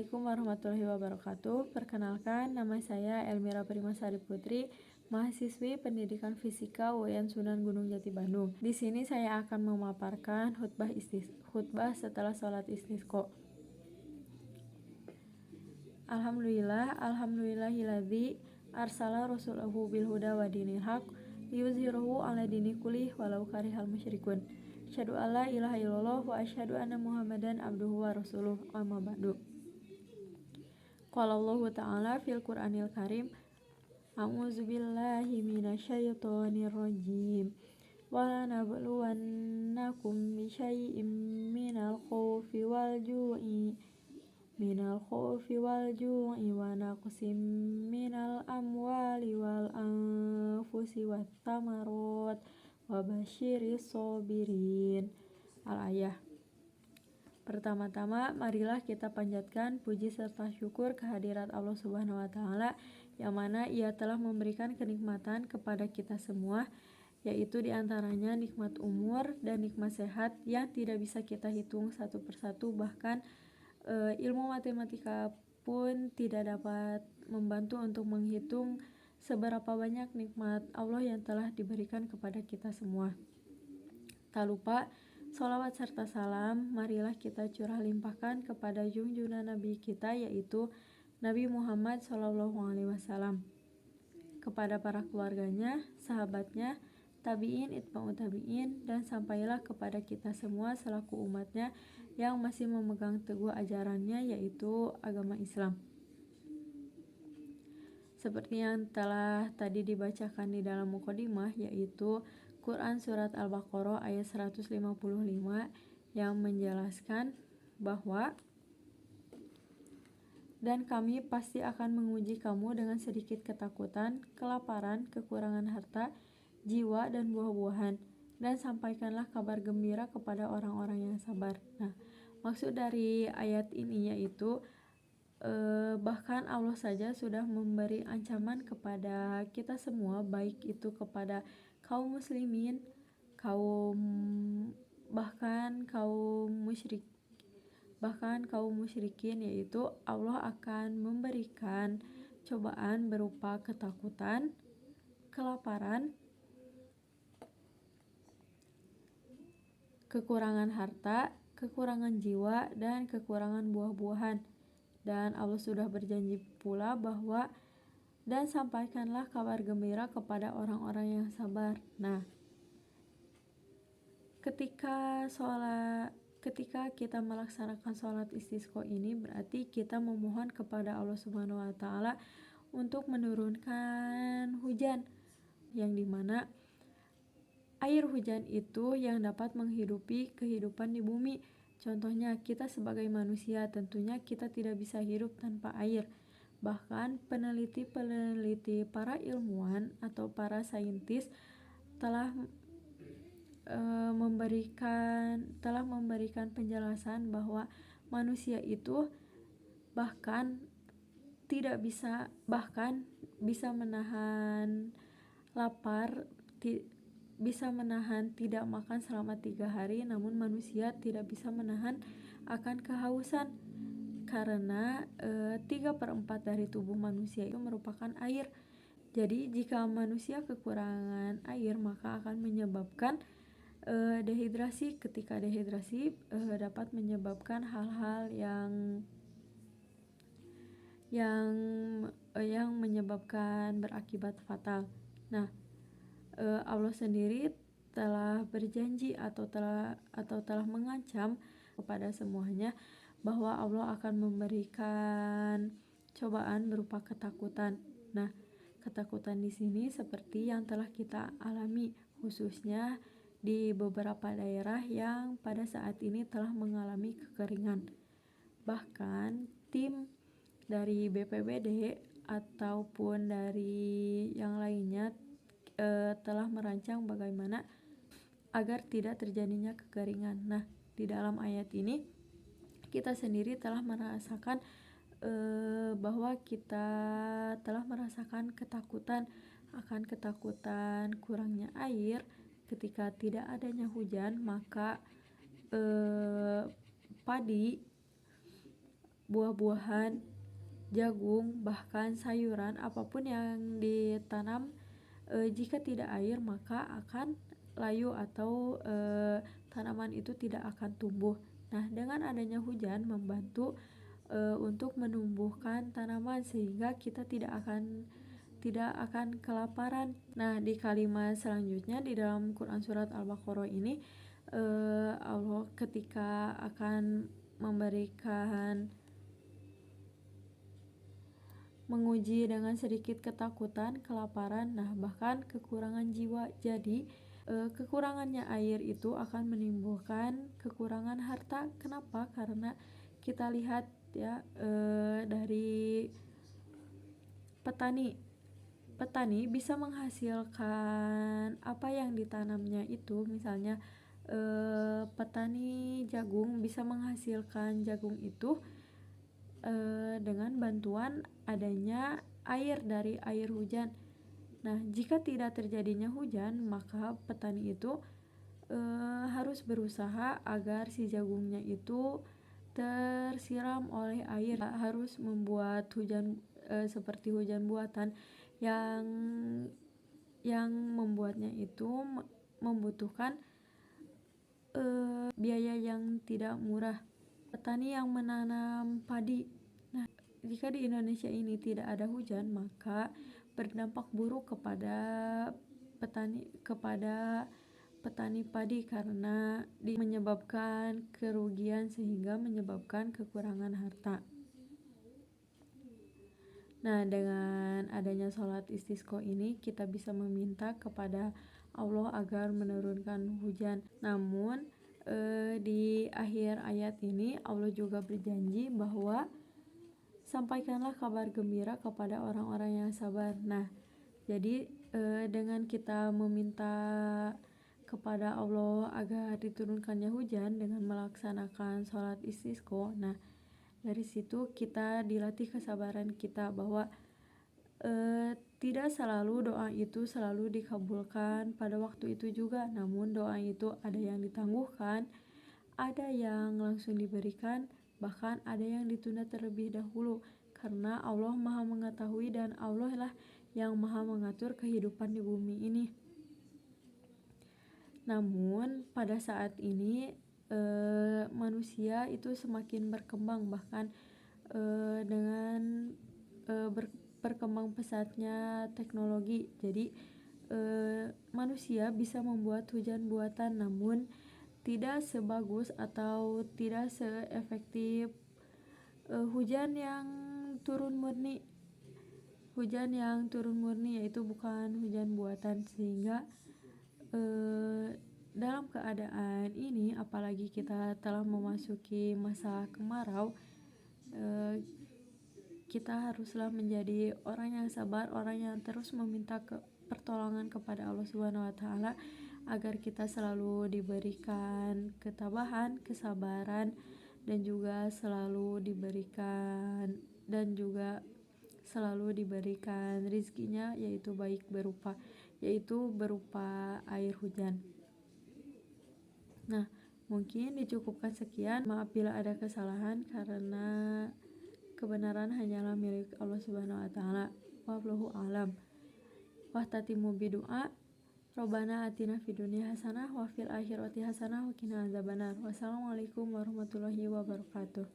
Assalamualaikum warahmatullahi wabarakatuh. Perkenalkan, nama saya Elmira Primasari Putri, mahasiswi Pendidikan Fisika UIN Sunan Gunung Jati Bandung. Di sini saya akan memaparkan khutbah setelah sholat istisqa. Alhamdulillahilladzi arsala rasulahu bil huda wa dinil haq liyuzhirahu 'ala dini kullih walau karihal musyrikun. Asyhadu alla ilaha illallah wa asyhadu anna Muhammadan abduhu wa rasuluh. Amma ba'du. Qala Allahu ta'ala fil Qur'anil Karim, a'udzu billahi minasyaitonir rajim. Wa lanabluwannakum bisyai'im minal khaufi wal ju'i wa naqsim minal amwali wal anfusi wath thamarat wa basyiris sabirin. Al-ayah. Pertama-tama, marilah kita panjatkan puji serta syukur kehadirat Allah Subhanahu wa Ta'ala, yang mana Ia telah memberikan kenikmatan kepada kita semua, yaitu diantaranya nikmat umur dan nikmat sehat yang tidak bisa kita hitung satu persatu. Bahkan ilmu matematika pun tidak dapat membantu untuk menghitung seberapa banyak nikmat Allah yang telah diberikan kepada kita semua. Tak lupa, sholawat serta salam marilah kita curah limpahkan kepada junjungan Nabi kita, yaitu Nabi Muhammad SAW, kepada para keluarganya, sahabatnya, tabi'in, itba'ut tabi'in, dan sampailah kepada kita semua selaku umatnya yang masih memegang teguh ajarannya, yaitu agama Islam. Seperti yang telah tadi dibacakan di dalam mukadimah, yaitu Quran Surat Al-Baqarah ayat 155 yang menjelaskan bahwa dan kami pasti akan menguji kamu dengan sedikit ketakutan, kelaparan, kekurangan harta, jiwa, dan buah-buahan, dan sampaikanlah kabar gembira kepada orang-orang yang sabar. Nah, maksud dari ayat ini yaitu bahkan Allah saja sudah memberi ancaman kepada kita semua, baik itu kepada kaum muslimin, bahkan kaum musyrikin, yaitu Allah akan memberikan cobaan berupa ketakutan, kelaparan, kekurangan harta, kekurangan jiwa, dan kekurangan buah-buahan. Dan Allah sudah berjanji pula bahwa dan sampaikanlah kabar gembira kepada orang-orang yang sabar. Nah, ketika kita melaksanakan sholat istisqa ini, berarti kita memohon kepada Allah Subhanahu wa Ta'ala untuk menurunkan hujan, yang dimana air hujan itu yang dapat menghidupi kehidupan di bumi. Contohnya, kita sebagai manusia tentunya kita tidak bisa hidup tanpa air. Bahkan peneliti-peneliti, para ilmuwan atau para saintis telah memberikan penjelasan bahwa manusia itu bahkan bisa menahan lapar, bisa menahan tidak makan selama 3 hari, namun manusia tidak bisa menahan akan kehausan, karena 3/4 dari tubuh manusia itu merupakan air. Jadi jika manusia kekurangan air, maka akan menyebabkan dehidrasi. Ketika dehidrasi dapat menyebabkan hal-hal yang menyebabkan berakibat fatal. Nah, Allah sendiri telah berjanji atau telah mengancam kepada semuanya bahwa Allah akan memberikan cobaan berupa ketakutan. Nah, ketakutan di sini seperti yang telah kita alami, khususnya di beberapa daerah yang pada saat ini telah mengalami kekeringan. Bahkan tim dari BPBD ataupun dari yang lainnya telah merancang bagaimana agar tidak terjadinya kekeringan. Nah, di dalam ayat ini kita sendiri telah merasakan bahwa kita telah merasakan ketakutan akan ketakutan kurangnya air. Ketika tidak adanya hujan, maka padi buah-buahan, jagung, bahkan sayuran, apapun yang ditanam jika tidak air maka akan layu atau tanaman itu tidak akan tumbuh. Nah, dengan adanya hujan membantu untuk menumbuhkan tanaman sehingga kita tidak akan kelaparan. Nah, di kalimat selanjutnya di dalam Quran surat Al-Baqarah ini Allah ketika akan menguji dengan sedikit ketakutan, kelaparan, nah bahkan kekurangan jiwa. Jadi kekurangannya air itu akan menimbulkan kekurangan harta. Kenapa? Karena kita lihat ya dari petani bisa menghasilkan apa yang ditanamnya itu. Misalnya petani jagung bisa menghasilkan jagung itu dengan bantuan adanya air dari air hujan. Nah, jika tidak terjadinya hujan, maka petani itu harus berusaha agar si jagungnya itu tersiram oleh air. Harus membuat hujan seperti hujan buatan yang membuatnya itu membutuhkan biaya yang tidak murah. Petani yang menanam padi. Nah, jika di Indonesia ini tidak ada hujan, maka berdampak buruk kepada petani padi karena menyebabkan kerugian sehingga menyebabkan kekurangan harta. Nah, dengan adanya sholat istisqa ini kita bisa meminta kepada Allah agar menurunkan hujan. Namun di akhir ayat ini Allah juga berjanji bahwa sampaikanlah kabar gembira kepada orang-orang yang sabar. Nah, jadi dengan kita meminta kepada Allah agar diturunkannya hujan dengan melaksanakan sholat istisqa, nah dari situ kita dilatih kesabaran kita bahwa tidak selalu doa itu selalu dikabulkan pada waktu itu juga, namun doa itu ada yang ditangguhkan, ada yang langsung diberikan, bahkan ada yang ditunda terlebih dahulu karena Allah Maha mengetahui dan Allah lah yang Maha mengatur kehidupan di bumi ini. Namun pada saat ini manusia itu semakin berkembang, bahkan dengan berkembang pesatnya teknologi. Jadi manusia bisa membuat hujan buatan, namun tidak sebagus atau tidak seefektif hujan yang turun murni. Hujan yang turun murni yaitu bukan hujan buatan, sehingga dalam keadaan ini apalagi kita telah memasuki masa kemarau, kita haruslah menjadi orang yang sabar, orang yang terus meminta pertolongan kepada Allah Subhanahu wa taala agar kita selalu diberikan ketabahan, kesabaran dan juga selalu diberikan rizkinya yaitu berupa air hujan. Nah, mungkin dicukupkan sekian. Maaf bila ada kesalahan karena kebenaran hanyalah milik Allah Subhanahu wa taala. Wallahu a'lam. Wahtatimu bidu'a. Rabbana atina fid dunya hasanah wa fil akhirati hasanah wa qina adzabannar. Wassalamualaikum warahmatullahi wabarakatuh.